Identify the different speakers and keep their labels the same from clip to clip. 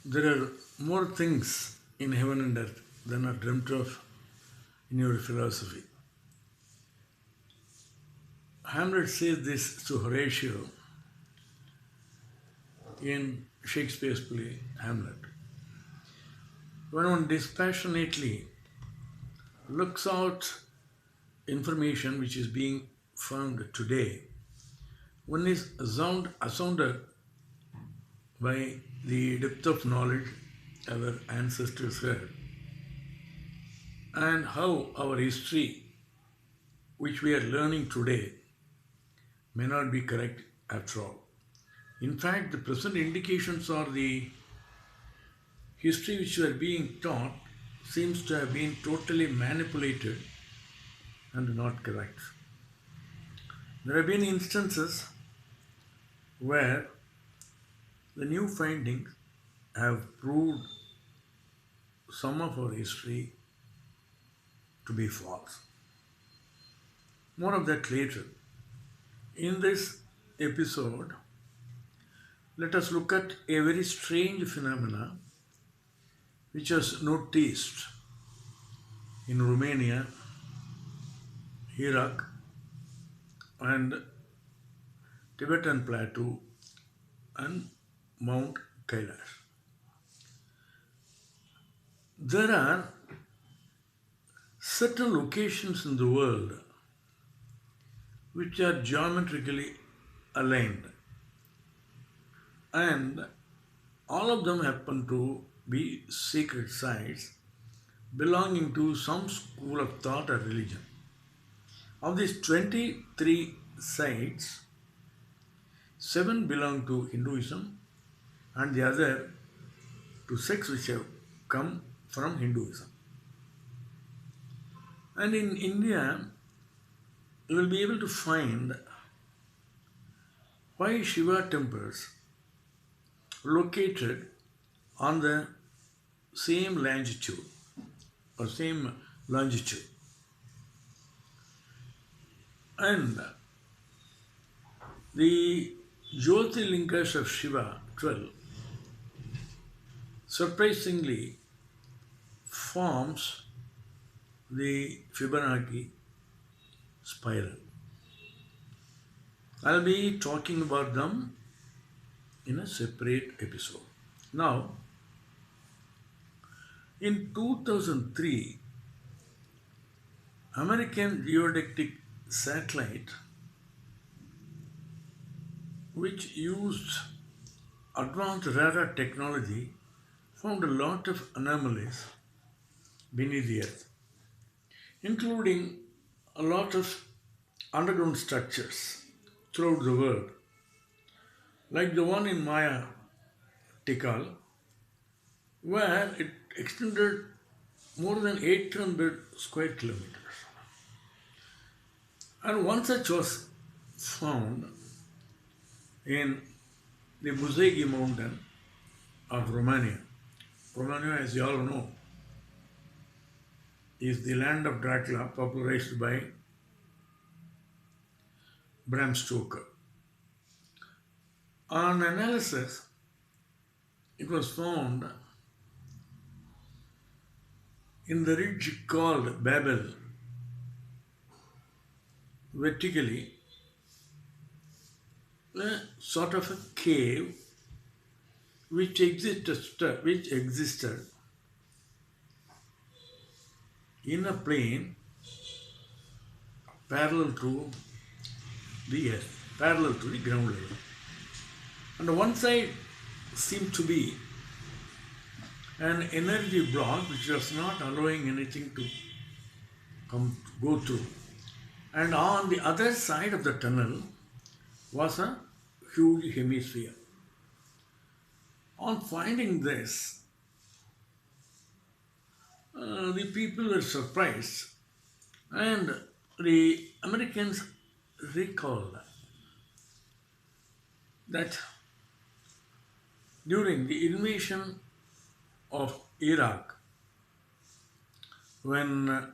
Speaker 1: There are more things in heaven and earth than are dreamt of in your philosophy. Hamlet says this to Horatio in Shakespeare's play Hamlet. When one dispassionately looks out information which is being found today, one is astounded by the depth of knowledge our ancestors had and how our history, which we are learning today, may not be correct after all. In fact, the present indications are the history which we are being taught seems to have been totally manipulated and not correct. There have been instances where the new findings have proved some of our history to be false. More of that later. In this episode, let us look at a very strange phenomena which was noticed in Romania, Iraq, and Tibetan Plateau and Mount Kailash. There are certain locations in the world which are geometrically aligned, and all of them happen to be sacred sites belonging to some school of thought or religion. Of these 23 sites, 7 belong to Hinduism and the other to sects which have come from Hinduism. And in India, you will be able to find why Shiva temples located on the same longitude or same longitude. And the Jyotirlingas of Shiva, 12, surprisingly forms the Fibonacci spiral. I'll be talking about them in a separate episode. Now, in 2003, American geodetic satellite which used advanced radar technology found a lot of anomalies beneath the earth, including a lot of underground structures throughout the world, like the one in Maya Tikal, where it extended more than 800 square kilometers. And one such was found in the Vindhya Mountains of Romania. Romania, as you all know, is the land of Dracula, popularized by Bram Stoker. On analysis, it was found in the ridge called Babel, vertically, a sort of a cave which existed in a plane parallel to the earth, parallel to the ground level. And one side seemed to be an energy block which was not allowing anything to go through. And on the other side of the tunnel was a huge hemisphere. On finding this, the people were surprised, and the Americans recalled that during the invasion of Iraq, when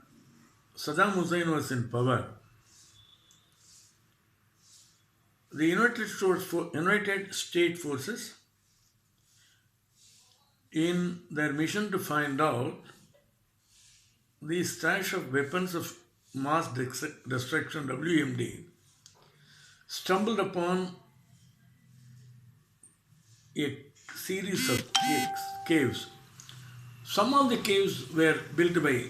Speaker 1: Saddam Hussein was in power, the United States forces in their mission to find out the stash of weapons of mass destruction, WMD, stumbled upon a series of caves. Some of the caves were built by,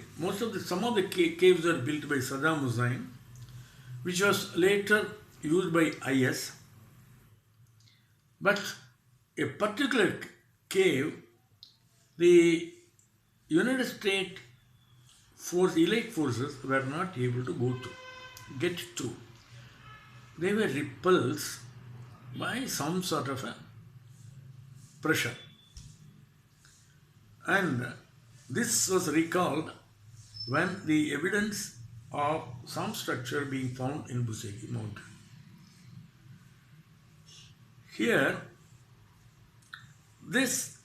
Speaker 1: some of the caves were built by Saddam Hussein, which was later used by IS. But a particular cave, the United States elite forces were not able to get to. They were repulsed by some sort of a pressure. And this was recalled when the evidence of some structure being found in Vindhya Mountains. Here, this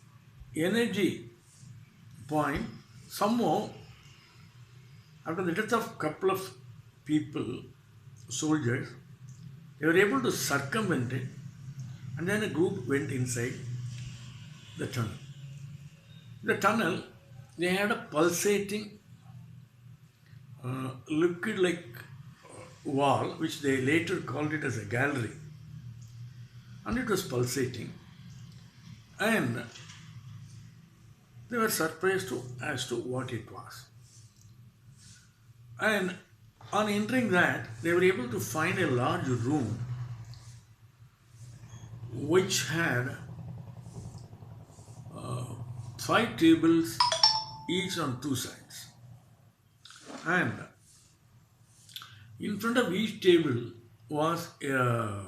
Speaker 1: energy point somehow, after the death of a couple of people, soldiers, they were able to circumvent it, and then a group went inside the tunnel. The tunnel, they had a pulsating liquid-like wall, which they later called it as a gallery. And it was pulsating. And they were surprised as to what it was. And on entering that, they were able to find a large room which had 5 tables, each on 2 sides. And in front of each table was a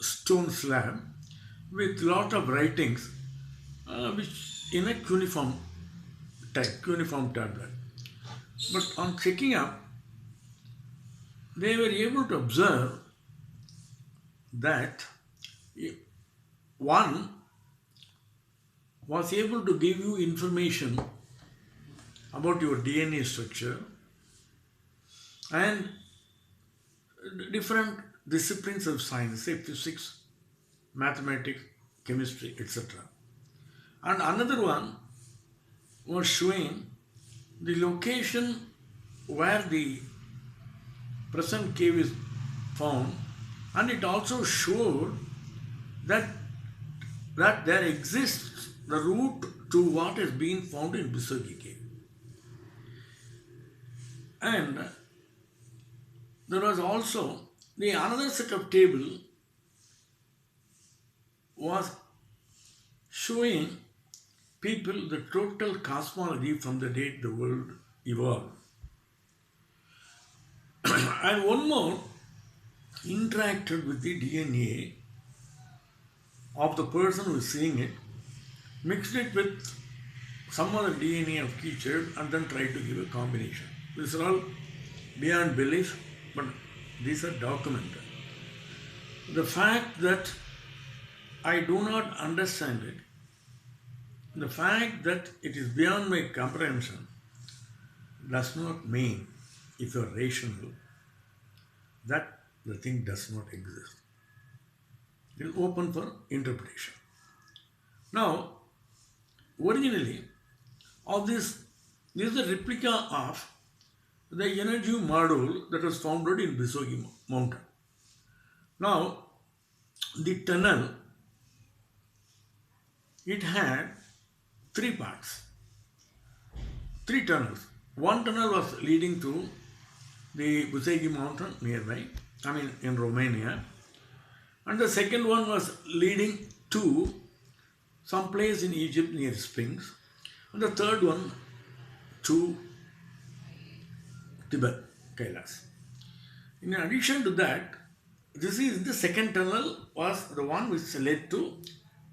Speaker 1: stone slab with lot of writings, which in a cuneiform tablet. But on checking up, they were able to observe that one was able to give you information about your DNA structure and different disciplines of science, say physics, mathematics, chemistry, etc. And another one was showing the location where the present cave is found, and it also showed that there exists the route to what has been found in Bisogi cave. And there was also the another set of table was showing people the total cosmology from the date the world evolved. And one more interacted with the DNA of the person who is seeing it, mixed it with some other DNA of creature, and then tried to give a combination. These are all beyond belief, but these are documented. The fact that I do not understand it, the fact that it is beyond my comprehension, does not mean, if you are rational, that the thing does not exist. It is open for interpretation. Now, originally, this is a replica of the energy module that was founded in Vindhya Mountain. Now, the tunnel, it had 3 parts, 3 tunnels. One tunnel was leading to the Vindhya Mountain nearby, in Romania, and the second one was leading to some place in Egypt near springs, and the third one to Tibet, Kailash. In addition to that, the second tunnel was the one which led to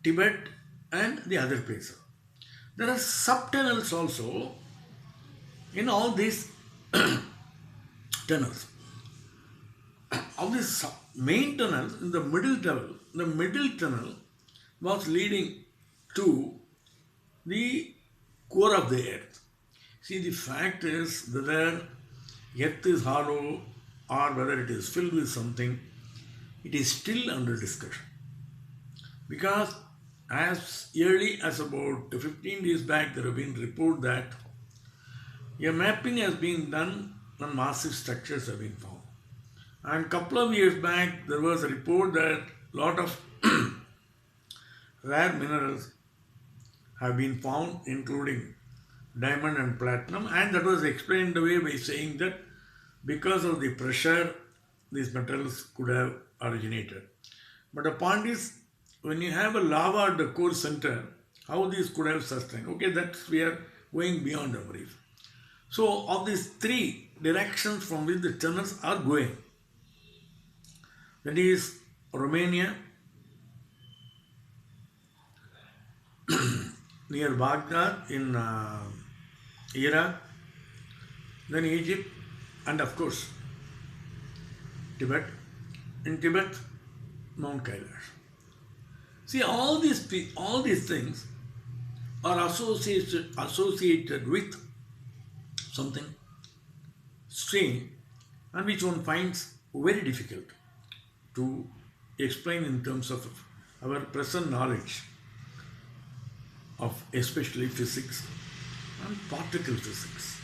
Speaker 1: Tibet and the other places. There are sub-tunnels also in all these tunnels. Of this main tunnel, in the middle tunnel was leading to the core of the earth. See, the fact is whether earth is hollow or whether it is filled with something, it is still under discussion. Because as early as about 15 days back, there have been reports that a mapping has been done and massive structures have been found. And a couple of years back, there was a report that a lot of rare minerals have been found, including diamond and platinum, and that was explained away by saying that because of the pressure, these metals could have originated. But the point is, when you have a lava at the core center, how this could have sustained? Okay, that's we are going beyond the brief. So, of these three directions from which the channels are going, that is Romania, near Baghdad in Iraq, then Egypt, and of course Tibet. In Tibet, Mount Kailash. See, all these things are associated with something strange and which one finds very difficult to explain in terms of our present knowledge of especially physics and particle physics.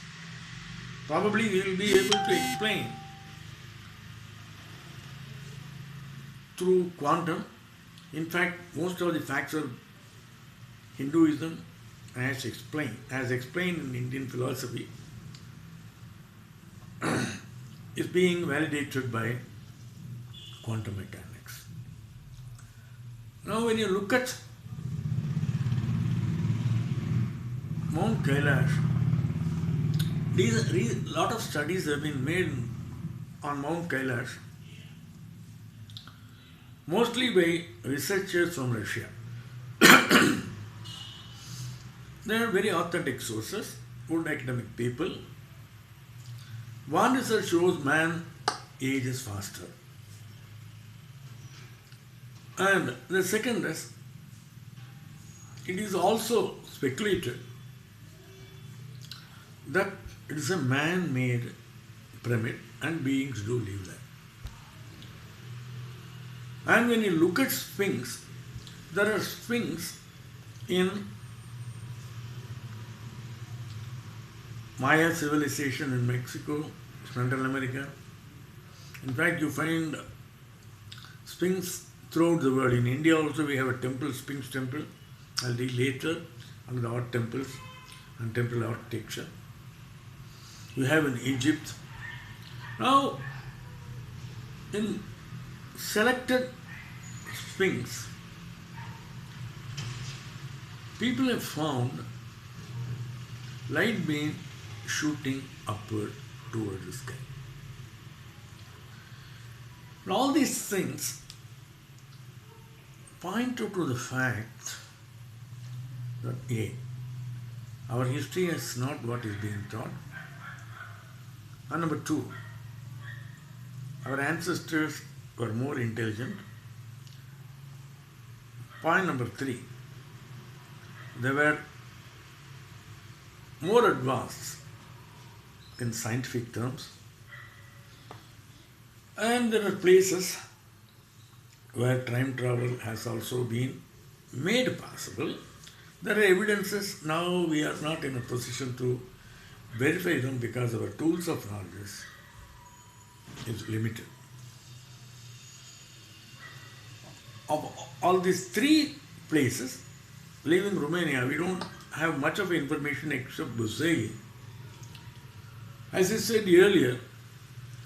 Speaker 1: Probably we will be able to explain through quantum. In fact, most of the facts of Hinduism, as explained in Indian philosophy, is being validated by quantum mechanics. Now, when you look at Mount Kailash, a lot of studies have been made on Mount Kailash, mostly by researchers from Russia. They are very authentic sources, good academic people. One research shows man ages faster. And the second is, it is also speculated that it is a man-made pyramid and beings do live there. And when you look at Sphinx, there are Sphinx in Maya civilization in Mexico, Central America. In fact, you find Sphinx throughout the world. In India also we have a temple, Sphinx temple. I'll read later under the art temples and temple architecture. You have in Egypt. Now, in selected Sphinx, people have found light beam shooting upward towards the sky. And all these things point to the fact that A, our history is not what is being taught. And number two, our ancestors were more intelligent. Point number three, they were more advanced in scientific terms. And there are places where time travel has also been made possible. There are evidences. Now we are not in a position to verify them because our tools of knowledge is limited. Of all these three places, leaving Romania, we don't have much of information except Buzei. As I said earlier,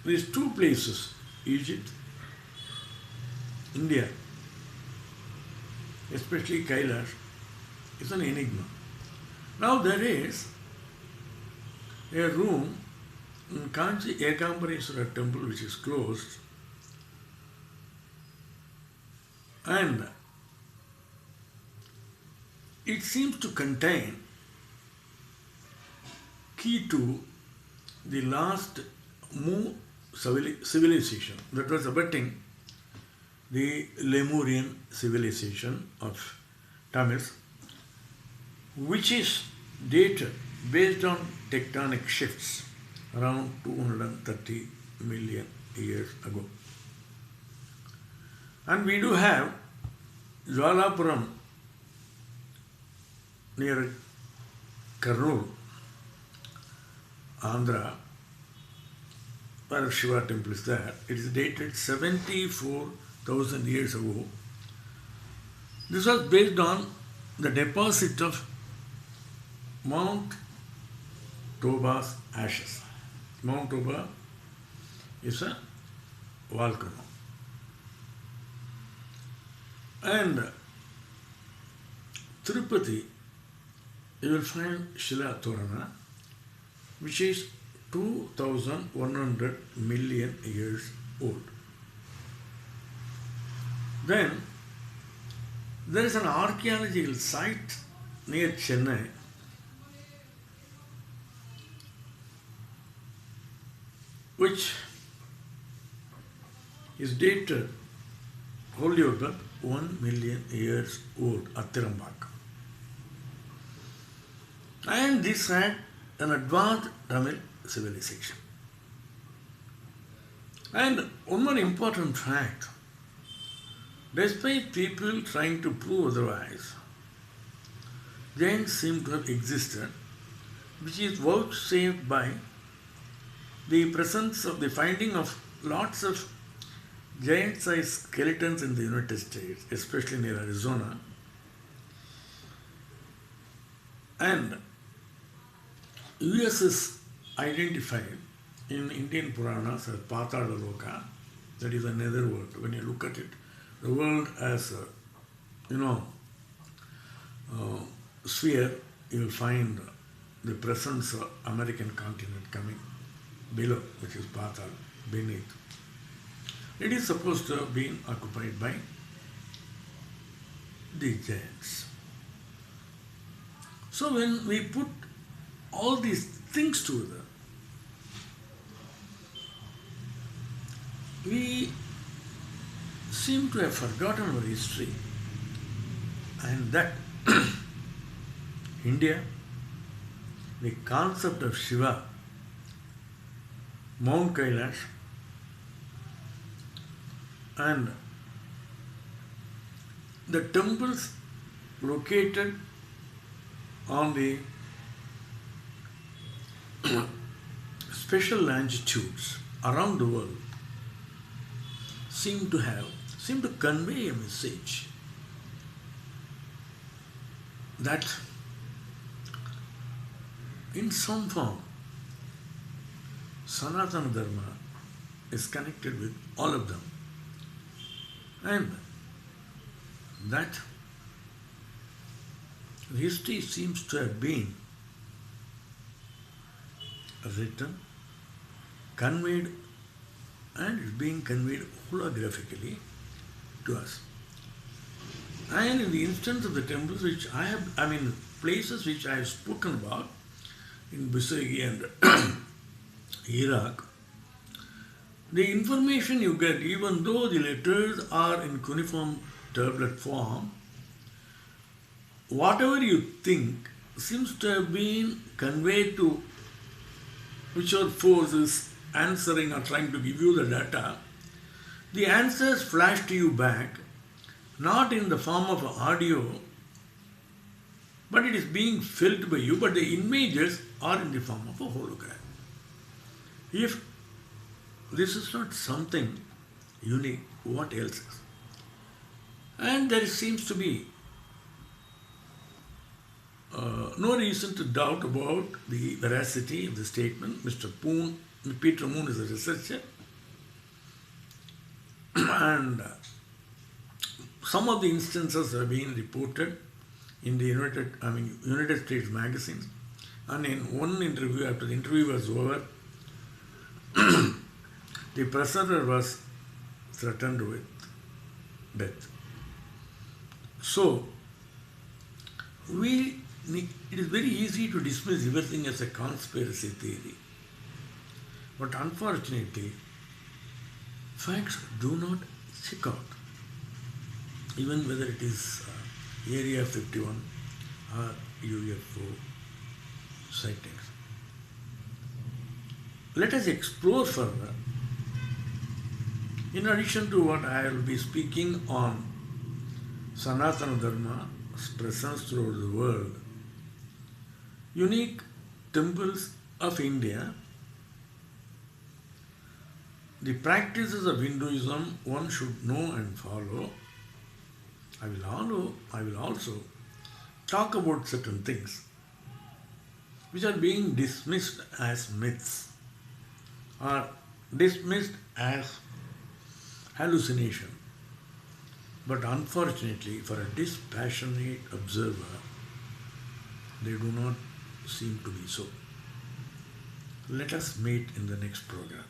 Speaker 1: these two places, Egypt, India, especially Kailash, is an enigma. Now there is a room in Kanchi Ekambareswara temple which is closed, and it seems to contain key to the last Mu civilization that was abetting the Lemurian civilization of Tamils, which is dated based on tectonic shifts around 230 million years ago. And we do have Jwalapuram near Kurnool, Andhra, where Shiva temple is there. It is dated 74,000 years ago. This was based on the deposit of Mount Toba's ashes. Mount Toba is a volcano. And Tirupati, you will find Shila Torana, which is 2,100 million years old. Then there is an archaeological site near Chennai which is dated wholly about 1 million years old, Attirambaka. And this had an advanced Tamil civilization. And one more important fact, despite people trying to prove otherwise, giants seem to have existed, which is vouchsafed by the presence of the finding of lots of giant-sized skeletons in the United States, especially near Arizona. And US is identified in Indian Puranas as Patala Loka, that is a netherworld. When you look at it, the world as a sphere, you will find the presence of American continent coming below, which is Patal, beneath. It is supposed to have been occupied by the giants. So when we put all these things together, we seem to have forgotten our history, and that India, the concept of Shiva, Mount Kailash, and the temples located on the special longitudes around the world seem to convey a message that in some form Sanatana Dharma is connected with all of them, and that history seems to have been written, conveyed, and is being conveyed holographically to us. And in the instance of the temples places which I have spoken about in Bisagi and Iraq, the information you get, even though the letters are in cuneiform tablet form, whatever you think seems to have been conveyed to whichever force is answering or trying to give you the data. The answers flash to you back, not in the form of audio, but it is being felt by you, but the images are in the form of a hologram. If this is not something unique, what else is? And there seems to be no reason to doubt about the veracity of the statement. Peter Moon is a researcher, and some of the instances have been reported in the United States magazines. And in one interview, after the interview was over, the presenter was threatened with death. So, it is very easy to dismiss everything as a conspiracy theory. But unfortunately, facts do not check out, even whether it is Area 51 or UFO sightings. Let us explore further. In addition to what I will be speaking on Sanatana Dharma's presence throughout the world. Unique temples of India. The practices of Hinduism one should know and follow. I will also talk about certain things which are being dismissed as myths or dismissed as hallucination. But unfortunately, for a dispassionate observer, they do not seem to be so. Let us meet in the next program.